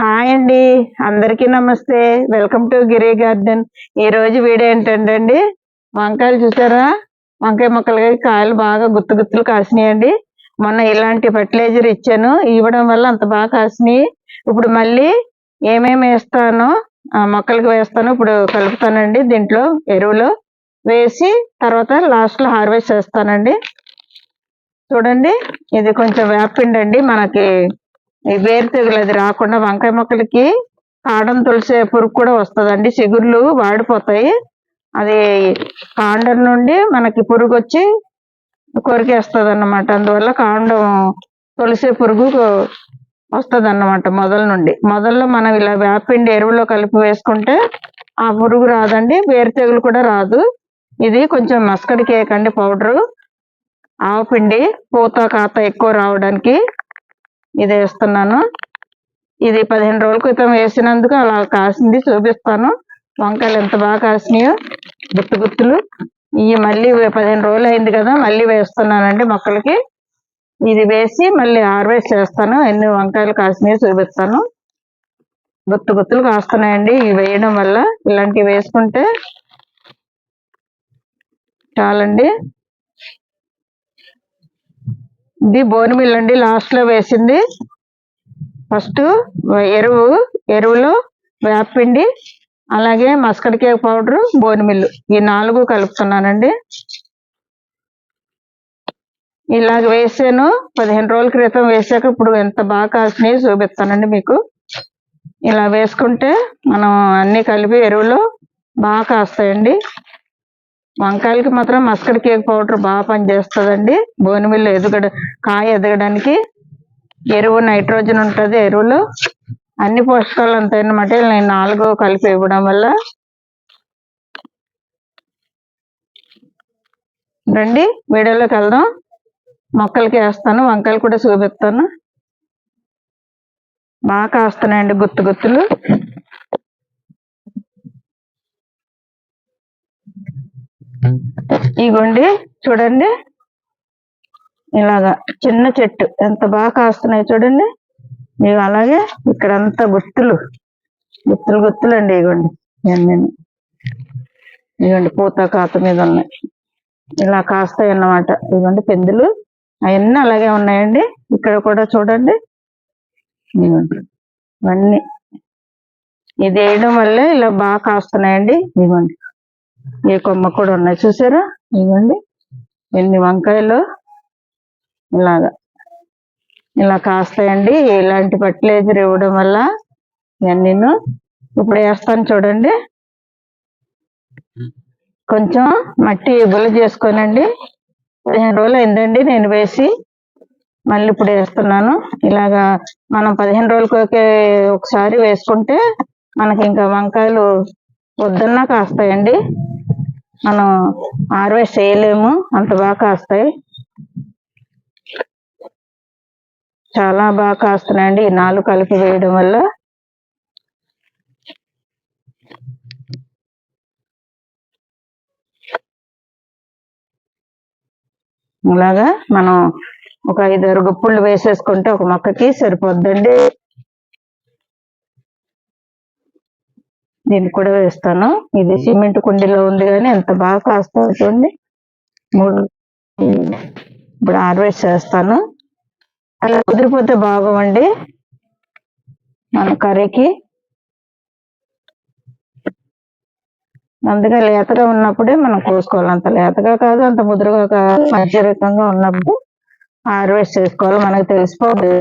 Hi అండి. అందరికీ నమస్తే. Welcome to Giri garden. ఈరోజు వీడియో ఏంటంటే అండి, వంకాయలు చూసారా? వంకాయ మొక్కలకి కాయలు బాగా గుత్తు గుత్తులు కాసినాయండి. మొన్న ఇలాంటి ఫర్టిలైజర్ ఇచ్చాను. ఇవ్వడం వల్ల అంత బాగా కాసినాయి. ఇప్పుడు మళ్ళీ ఏమేమి వేస్తానో మొక్కలకి వేస్తాను. ఇప్పుడు కలుపుతానండి దీంట్లో ఎరువులు వేసి తర్వాత లాస్ట్లో హార్వెస్ట్ చేస్తానండి. చూడండి, ఇది కొంచెం వేపపిండి అండి. మనకి ఈ వేరు తెగులు అది రాకుండా వంకాయ మొక్కలకి కాండం తులసే పురుగు కూడా వస్తుందండి. చిగుర్లు వాడిపోతాయి. అది కాండం నుండి మనకి పురుగు వచ్చి కొరికేస్తుంది అన్నమాట. అందువల్ల కాండం తులసే పురుగు వస్తుంది అన్నమాట. మొదల్లో మనం ఇలా వేపపిండి ఎరువులో కలిపి వేసుకుంటే ఆ పురుగు రాదండి, వేరు తెగులు కూడా రాదు. ఇది కొంచెం మస్కడ్ కేక్ అండి, పౌడరు ఆవపిండి పూత కాత ఎక్కువ రావడానికి ఇది వేస్తున్నాను. ఇది 15 రోజుల క్రితం వేసినందుకు అలా కాసింది, చూపిస్తాను. వంకాయలు ఎంత బాగా కాసినాయో గుత్తు గుత్తులు. ఇవి మళ్ళీ 15 రోజులు అయింది కదా, మళ్ళీ వేస్తున్నానండి మొక్కలకి. ఇది వేసి మళ్ళీ హార్వెస్ట్ చేస్తాను. ఎన్ని వంకాయలు కాసినాయో చూపిస్తాను. గుత్తు గుత్తులు కాస్తున్నాయండి ఇవి వేయడం వల్ల. ఇలాంటివి వేసుకుంటే చాలండి. ఇది బోన్ మిల్ అండి, లాస్ట్ లో వేసింది. ఫస్ట్ ఎరువులో వేపపిండి, అలాగే మస్కడ్ కేక్ పౌడరు, బోన్ మిల్లు, ఈ 4 కలుపుతున్నానండి. ఇలాగ వేసాను 15 రోజుల క్రితం వేసాక ఇప్పుడు ఎంత బాగా కాసినాయో చూపిస్తానండి మీకు. ఇలా వేసుకుంటే మనం అన్ని కలిపి ఎరువులు బాగా కాస్తాయండి. వంకాయలకి మాత్రం మస్కడ్ కేక్ పౌడర్ బాగా పనిచేస్తుందండి. బోన్ మిల్లు కాయ ఎదగడానికి ఎరువు నైట్రోజన్ ఉంటుంది ఎరువులో, అన్ని పోషకాలు అంతాయి అన్నమాట. నేను 4 కలిపి ఇవ్వడం వల్ల. రండి వీడియోలోకి వెళ్దాం. మొక్కలకి వేస్తాను, వంకాయలు కూడా చూపిస్తాను. బాగా కాస్తున్నాయండి గుత్తు గుత్తులు. ఇగోండి చూడండి, ఇలాగా చిన్న చెట్టు ఎంత బాగా కాస్తున్నాయి చూడండి. ఇవి అలాగే ఇక్కడంతా గుత్తులు అండి. ఇగోండి ఇగోండి పూత కాత మీద ఉన్నాయి, ఇలా కాస్తాయి అన్నమాట. ఇదిగోండి పెందులు అవన్నీ అలాగే ఉన్నాయండి. ఇక్కడ కూడా చూడండి, ఇవన్నీ ఇది వేయడం వల్లే ఇలా బాగా కాస్తున్నాయండి. ఇదిగోండి ఏ కొమ్మ కూడా ఉన్నాయి చూసారా? ఇదిగోండి ఎన్ని వంకాయలు ఇలా కాస్తాయండి. ఇలాంటి ఫర్టిలైజర్ ఇవ్వడం వల్ల. నేను ఇప్పుడు వేస్తాను చూడండి. కొంచెం మట్టి గుల్ల చేసుకోనండి. 15 రోజులు అయిందండి నేను వేసి, మళ్ళీ ఇప్పుడు వేస్తున్నాను. ఇలాగా మనం 15 రోజులకి ఒకసారి వేసుకుంటే మనకి ఇంకా వంకాయలు వద్దన్నా కాస్తాయండి. మనం హార్వెస్ట్ చేయలేము, అంత బాగా కాస్తాయి. చాలా బాగా కాస్తున్నాయండి ఈ 4 కలిపి వేయడం వల్ల. ఇలాగా మనం ఒక 5-6 గుప్పుళ్ళు వేసేసుకుంటే ఒక మొక్కకి సరిపోద్దండి. దీన్ని కూడా వేస్తాను. ఇది సిమెంట్ కుండీలో ఉంది కానీ ఎంత బాగా కాస్తుంది చూడండి. 3 ఇప్పుడు హార్వెస్ట్ చేస్తాను. అలా కుదిరిపోతే బాగోండి మన కర్రీకి. అందుకే లేతగా ఉన్నప్పుడే మనం కోసుకోవాలి. అంత లేతగా కాదు, అంత ముదురుగా కాదు, మధ్య రకంగా ఉన్నప్పుడు హార్వెస్ట్ చేసుకోవాలి. మనకు తెలిసిపోతుంది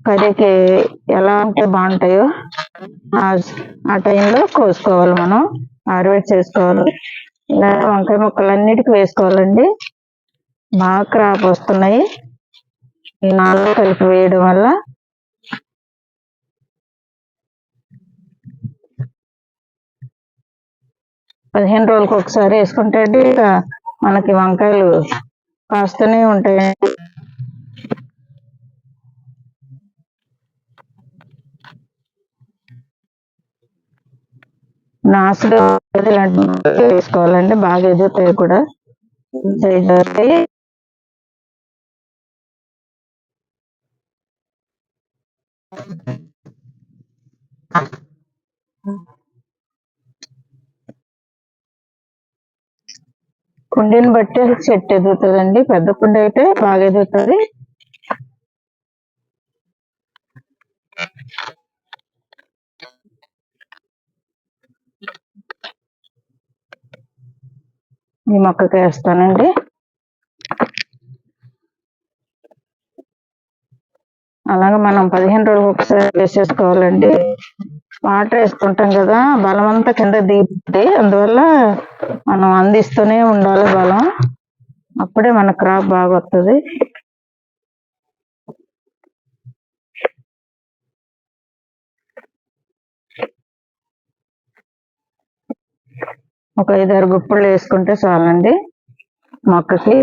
కర్రీకి ఎలా ఉంటే బాగుంటాయో ఆ టైంలో కోసుకోవాలి, మనం హార్వెస్ట్ చేసుకోవాలి. ఇలా వంకాయ ముక్కలన్నిటికీ వేసుకోవాలండి. బాగా క్రాప్ వస్తున్నాయి ఈ 4 కలిపి వేయడం వల్ల. పదిహేను రోజులకు ఒకసారి వేసుకుంటే ఇక మనకి వంకాయలు కాస్తూనే ఉంటాయండి. నాసులు ఇలాంటి వేసుకోవాలండి, బాగా ఎదుగుతాయి కూడా. కుండీని బట్టి చెట్టు ఎదుగుతుందండి. పెద్ద కుండ అయితే బాగా ఎదుగుతుంది. ఈ మొక్కకి వేస్తానండి. అలాగే మనం 15 రోజులకు ఒకసారి వేసేసుకోవాలండి. వాటర్ వేసుకుంటాం కదా, బలం అంతా కింద దిగుతుంది. అందువల్ల మనం అందిస్తూనే ఉండాలి బలం. అప్పుడే మన క్రాప్ బాగా వస్తుంది. ఒక 5-6 గుప్పలు వేసుకుంటే చాలండి మొక్కకి.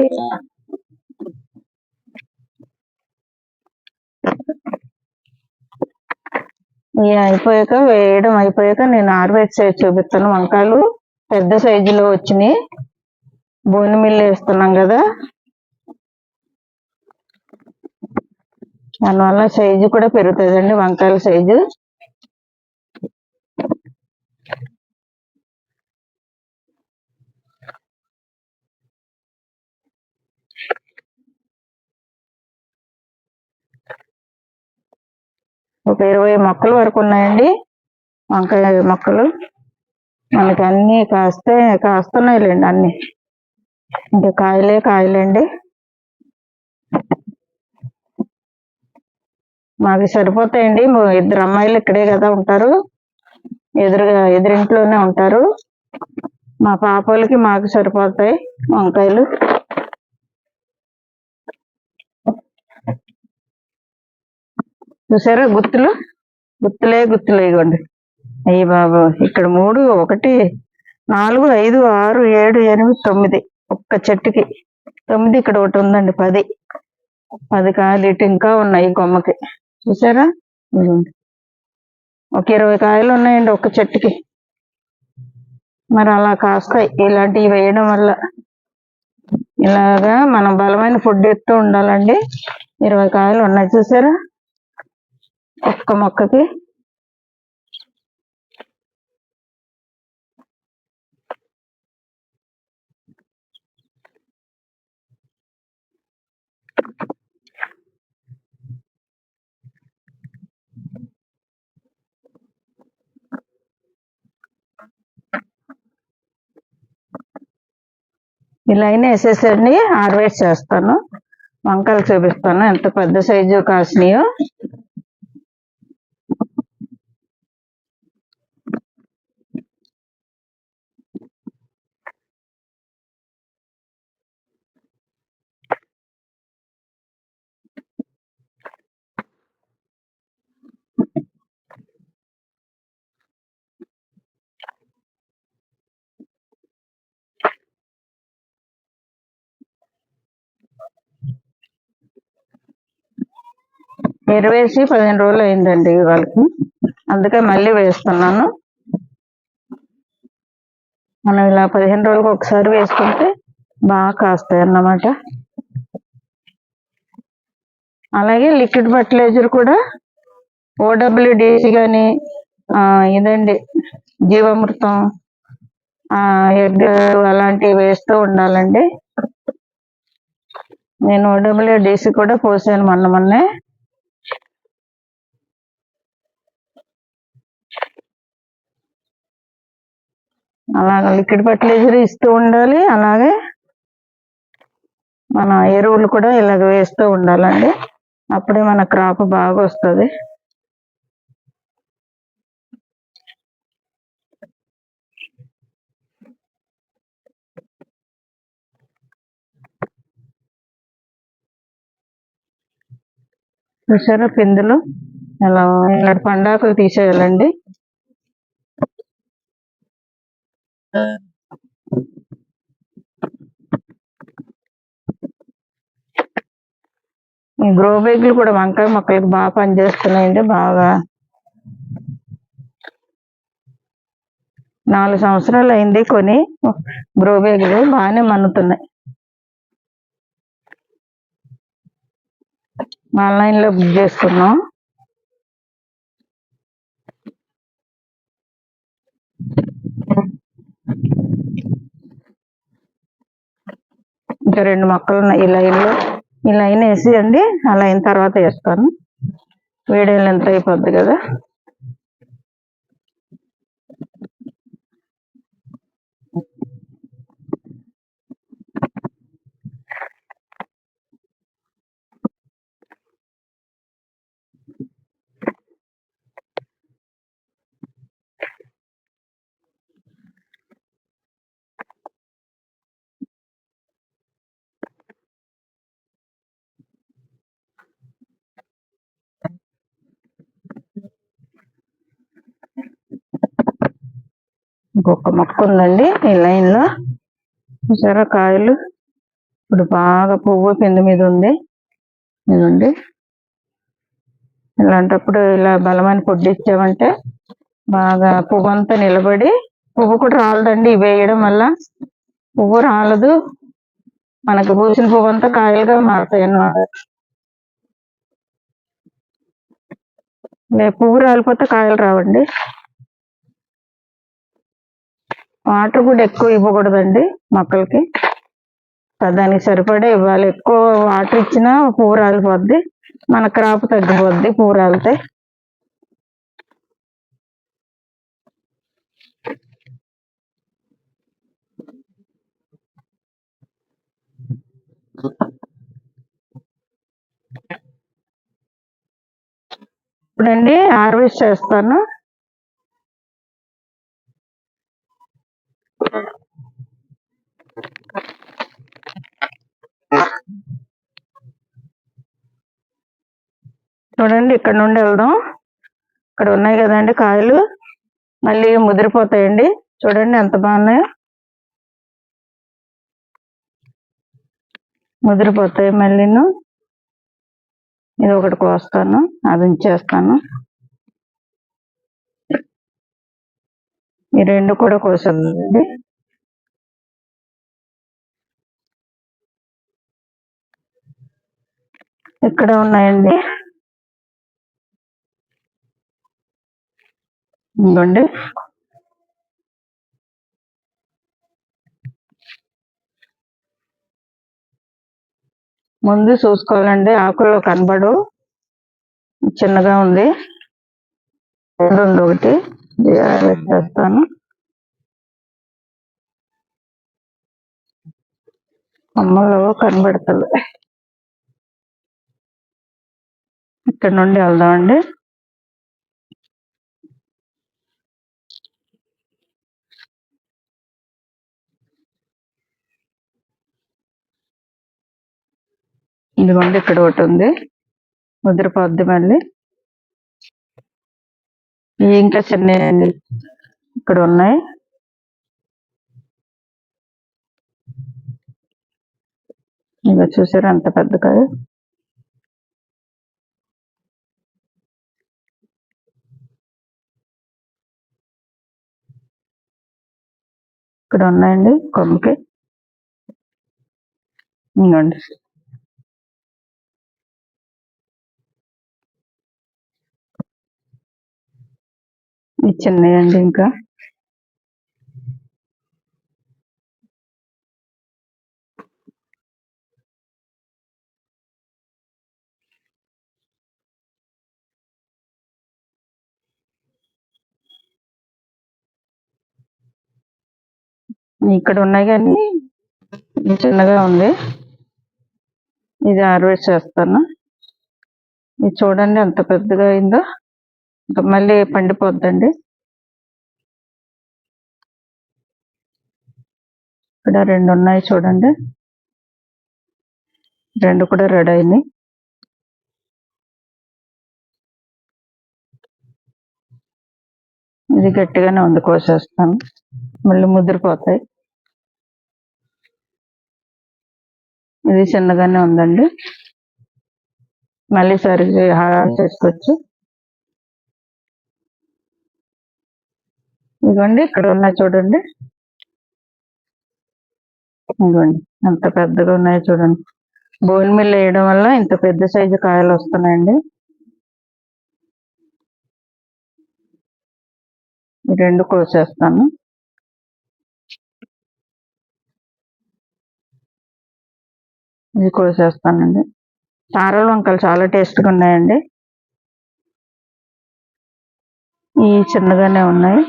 వేయడం అయిపోయాక నేను ఆర్వేట్ సైజ్ చూపిస్తాను. వంకాయలు పెద్ద సైజులో వచ్చినాయి. బోని మిల్లు వేస్తున్నాం కదా, దానివల్ల సైజు కూడా పెరుగుతుందండి వంకాయల సైజు. ఒక 20 మొక్కల వరకు ఉన్నాయండి వంకాయ మొక్కలు. మనకి అన్ని కాస్తున్నాయిలేండి అన్ని. ఇంకా కాయలేండి. మాకు సరిపోతాయండి. 2 అమ్మాయిలు ఇక్కడే కదా ఉంటారు, ఎదురింట్లోనే ఉంటారు. మా పాపలకి మాకు సరిపోతాయి వంకాయలు. చూసారా గుత్తులే ఇవ్వండి. అయ్యి బాబు, ఇక్కడ 3, 1, 4, 5, 6, 7, 8, 9 ఒక్క చెట్టుకి 9. ఇక్కడ ఒకటి ఉందండి. 10 కాయలు ఇటు ఇంకా ఉన్నాయి కొమ్మకి. చూసారా, ఒక 20 కాయలు ఉన్నాయండి ఒక్క చెట్టుకి. మరి అలా కాస్తాయి ఇలాంటివి వేయడం వల్ల. ఇలాగా మనం బలమైన ఫుడ్ ఇస్తూ ఉండాలండి. 20 కాయలు ఉన్నాయి చూసారా ఒక్క మొక్కకి. ఇలా అయినా వేసేసండి, హార్వెస్ట్ చేస్తాను. వంకాయలు చూపిస్తాను ఎంత పెద్ద సైజు కాసినాయో. ఎరువేసి 15 రోజులు అయిందండి వాళ్ళకి, అందుకే మళ్ళీ వేస్తున్నాను. మనం ఇలా 15 రోజులకు ఒకసారి వేసుకుంటే బాగా కాస్తాయి అన్నమాట. అలాగే లిక్విడ్ ఫర్టిలైజర్ కూడా OWDC కానీ ఇదండి జీవామృతం, ఎగ్ అలాంటివి వేస్తూ ఉండాలండి. నేను OWDC కూడా పోసాను మొన్నే. అలాగే లిక్విడ్ ఫర్టిలైజర్ ఇస్తూ ఉండాలి. అలాగే మన ఎరువులు కూడా ఇలాగ వేస్తూ ఉండాలండి. అప్పుడే మన క్రాప్ బాగా వస్తుంది. చూసారా పిందులు ఇలా పండాకులు తీసేయాలండి. ఈ గ్రో బ్యాగులు కూడా వంకాయ మొక్కలకు బాగా పనిచేస్తున్నాయండి. బాగా 4 సంవత్సరాలు అయింది కొని. గ్రో బ్యాగులు బాగానే మన్నుతున్నాయి. ఆన్లైన్లో బుక్ చేసుకున్నాం. ఇంకా 2 మొక్కలు ఉన్నాయి ఈ లైన్ వేసి అండి, ఆ లైన్ తర్వాత వేస్తాను. వీడియోలు ఎంత అయిపోద్ది కదా. ఇంకొక మొక్క ఉందండి ఈ లైన్ లో. చూసారా కాయలు? ఇప్పుడు బాగా పువ్వు కింద మీద ఉంది. ఇదండి, ఇలాంటప్పుడు ఇలా బలమైన ఫుడ్ ఇచ్చామంటే బాగా పువ్వు అంతా నిలబడి, పువ్వు కూడా రాలదండి ఇవి వేయడం వల్ల. పువ్వు రాలదు, మనకు పూసిన పువ్వు అంతా కాయలుగా మారుతాయి అన్నమాట. పువ్వు రాలిపోతే కాయలు రావండి. వాటర్ కూడా ఎక్కువ ఇవ్వకూడదండి మొక్కలకి, దానికి సరిపడే ఇవ్వాలి. ఎక్కువ వాటర్ ఇచ్చినా పువ్వు రాలిపోద్ది, మన క్రాప్ తగ్గిపోద్ది పువ్వు రాలితే. ఇప్పుడండి హార్వెస్ట్ చేస్తాను. చూడండి, ఇక్కడ నుండి వెళ్దాం. ఇక్కడ ఉన్నాయి కదండి కాయలు, మళ్ళీ ముదిరిపోతాయండి. చూడండి ఎంత బాగున్నాయో, ముదిరిపోతాయి. మళ్ళీను ఇది ఒకటి కోస్తాను, అది ఉంచేస్తాను. ఈ 2 కూడా కోసేదండి. ఇక్కడ ఉన్నాయండి, ఇదిగోండి. ముందు చూసుకోవాలండి, ఆకుల్లో కనబడు, చిన్నగా ఉంది. ఒకటి చేస్తాను. కొమ్మలో కనబడుతుంది. ఇక్కడ నుండి వెళ్దామండి. ఇదిగోండి, ఇక్కడ ఒకటి ఉంది, ముదిరిపోద్ది మళ్ళీ. ఇంకా చిన్న ఇక్కడ ఉన్నాయి. ఇంకా చూసారా అంత పెద్ద కాయ. ఇక్కడ ఉన్నాయండి కొమ్మకి. ఇంకోండి, ఇది చిన్నయండి. ఇంకా ఇక్కడ ఉన్నాయి కానీ చిన్నగా ఉంది. ఇది హార్వెస్ట్ చేస్తాను. ఇది చూడండి ఎంత పెద్దగా అయిందో, ఇంకా మళ్ళీ పండిపోద్దండి. ఇక్కడ 2 ఉన్నాయి చూడండి, 2 కూడా రెడీ అయినాయి. ఇది గట్టిగానే ఉంది, కోసేస్తాను, మళ్ళీ ముదిరిపోతాయి. ఇది చిన్నగానే ఉందండి, మళ్ళీ సరిగ్గా చేసుకోవచ్చు. ఇదిగోండి, ఇక్కడ ఉన్నాయి చూడండి. ఇదిగోండి ఎంత పెద్దగా ఉన్నాయో చూడండి. బోన్ మిల్ వేయడం వల్ల ఇంత పెద్ద సైజు కాయలు వస్తున్నాయండి. ఈ 2 కోసేస్తాను. ఇది కోసేస్తానండి. చారల వంకాయలు చాలా టేస్ట్గా ఉన్నాయండి. ఈ చిన్నగానే ఉన్నాయి.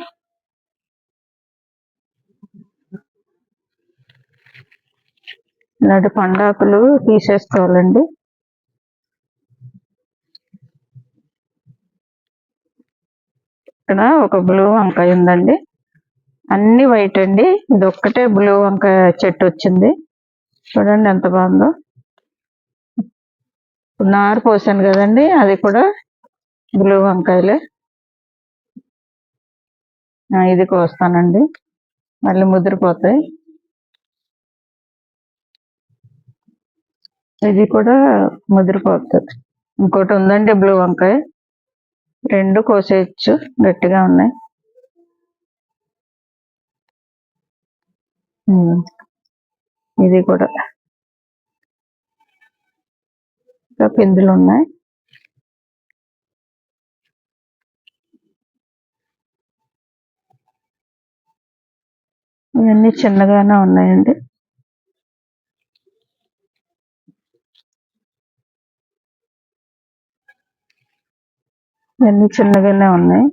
ఇలాంటి పండాకులు తీసేసుకోవాలండి. ఇక్కడ ఒక బ్లూ వంకాయ ఉందండి. అన్ని వైట్ అండి. ఇది ఒక్కటే బ్లూ వంకాయ చెట్టు వచ్చింది. చూడండి ఎంత బాగుందో. నారు పోసాను కదండి, అది కూడా బ్లూ వంకాయలే. ఇది కోస్తానండి, మళ్ళీ ముదిరిపోతాయి. ఇది కూడా ముదిరిపోతుంది. ఇంకోటి ఉందండి బ్లూ వంకాయ, రెండు కోసేయచ్చు, గట్టిగా ఉన్నాయి. ఇది కూడా ఇంకా పిందులు ఉన్నాయి. ఇవన్నీ చిన్నగానే ఉన్నాయండి. ఇవన్నీ చిన్నగానే ఉన్నాయి.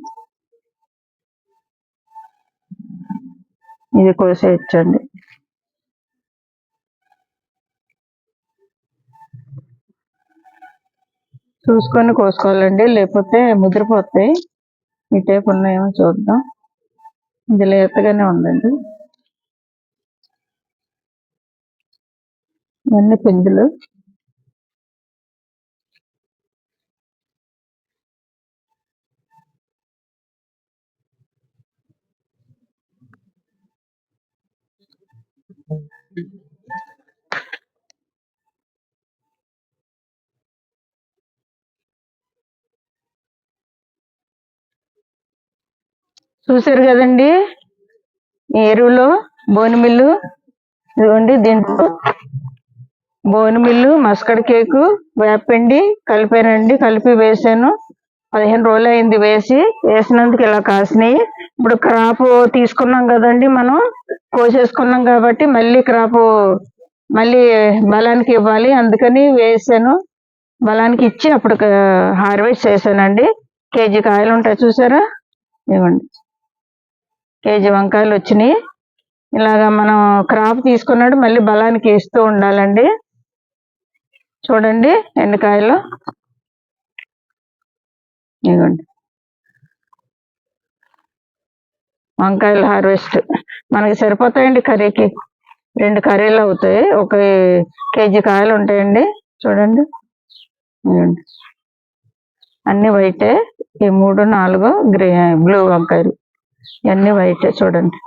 ఇది కోసేయచ్చండి. చూసుకొని కోసుకోవాలండి, లేకపోతే ముదిరిపోతాయి. ఈ టైపు ఉన్నాయేమో చూద్దాం. ఇది లేతగానే ఉందండి. ఇవన్నీ పిందులు. చూసారు కదండి, ఎరువులో బోని మిల్లు ఇదిగోండి. దీంట్లో బోని మిల్లు, మస్కడ్ కేకు, వేపపిండి కలిపానండి. కలిపి వేసాను. 15 రోజులు అయింది వేసినందుకు ఇలా కాసినాయి. ఇప్పుడు క్రాప్ తీసుకున్నాం కదండి, మనం కోసేసుకున్నాం కాబట్టి మళ్ళీ క్రాప్ మళ్ళీ బలానికి ఇవ్వాలి. అందుకని వేసాను. బలానికి ఇచ్చి అప్పుడు హార్వెస్ట్ చేశానండి. కేజీ కాయలు ఉంటాయి చూసారా, ఇవ్వండి. కేజీ వంకాయలు వచ్చినాయి. ఇలాగా మనం క్రాప్ తీసుకున్నాడు మళ్ళీ బలానికి ఇస్తూ ఉండాలండి. చూడండి ఎన్ని కాయలు, ఇవ్వండి. వంకాయలు హార్వెస్ట్ మనకి సరిపోతాయండి కర్రీకి. 2 కర్రీలు అవుతాయి. ఒక కేజీ కాయలు ఉంటాయండి. చూడండి, ఇవ్వండి. అన్ని వైటే. ఈ 3, 4 బ్లూ వంకాయలు, ఇవన్నీ వైటే. చూడండి,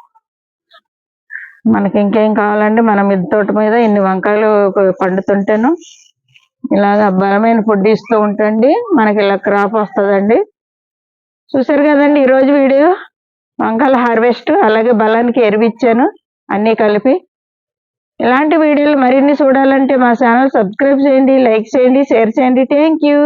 మనకి ఇంకేం కావాలండి. మన మిద్దె తోట మీద ఇన్ని వంకాయలు పండుతుంటేను ఇలాగ బలమైన ఫుడ్ ఇస్తూ ఉంటండి, మనకి ఇలా క్రాప్ వస్తుందండి. చూసారు కదండి ఈరోజు వీడియో, వంకాయల హార్వెస్ట్, అలాగే బలానికి ఎరువిచ్చాను అన్నీ కలిపి. ఇలాంటి వీడియోలు మరిన్ని చూడాలంటే మా ఛానల్ సబ్స్క్రైబ్ చేయండి, లైక్ చేయండి, షేర్ చేయండి. Thank you.